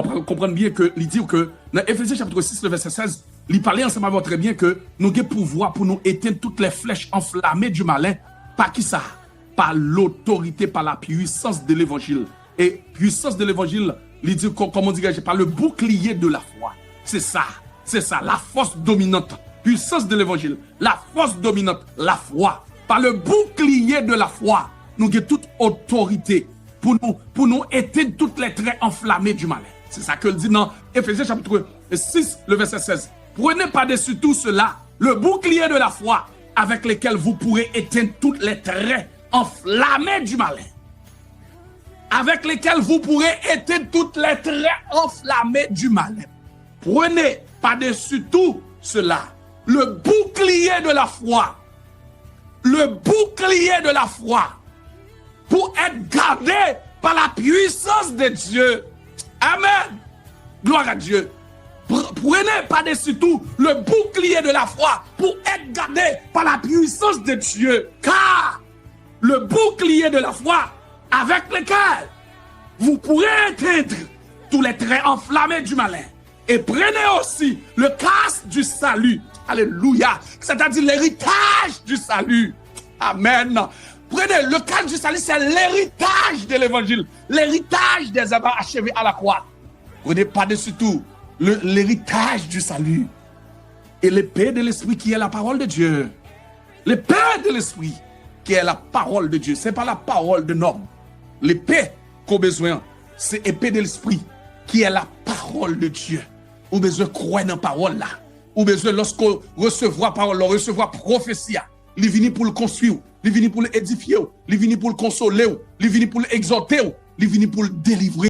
comprendre bien que il dit que dans Éphésiens chapitre 6, le verset 16, il parlait ensemble avec très bien que nous avons pouvoir pour nous éteindre toutes les flèches enflammées du malin. Par qui ça? Par l'autorité, par la puissance de l'évangile. Et puissance de l'évangile, il dit, comment on dit, par le bouclier de la foi. C'est ça, la force dominante. Puissance de l'évangile, la force dominante, la foi. Par le bouclier de la foi, nous avons toute autorité pour nous éteindre toutes les traits enflammés du malin. C'est ça que dit dans Éphésiens chapitre 6, le verset 16. Prenez par-dessus tout cela le bouclier de la foi avec lequel vous pourrez éteindre toutes les traits enflammés du malin. Avec lesquels vous pourrez éteindre toutes les traits enflammés du malin. Prenez par-dessus tout cela le bouclier de la foi. Le bouclier de la foi pour être gardé par la puissance de Dieu. Amen. Gloire à Dieu. Prenez par-dessus tout le bouclier de la foi pour être gardé par la puissance de Dieu. Car le bouclier de la foi avec lequel vous pourrez éteindre tous les traits enflammés du malin. Et prenez aussi le casque du salut. Alléluia. C'est-à-dire l'héritage du salut. Amen. Prenez le casque du salut, c'est l'héritage de l'évangile. L'héritage des œuvres achevées à la croix. Prenez par-dessus tout l'héritage du salut. Et l'épée de l'esprit qui est la parole de Dieu. L'épée de l'esprit qui est la parole de Dieu. Ce n'est pas la parole de l'homme. L'épée qu'on a besoin, c'est l'épée de l'esprit qui est la parole de Dieu. On a besoin de croire dans la parole là. On a besoin, lorsqu'on recevoir parole, recevoir prophétie, il vient pour le construire, il vient pour l'édifier, il vient pour le consoler, il vient pour l'exhorter, il vient pour le délivrer.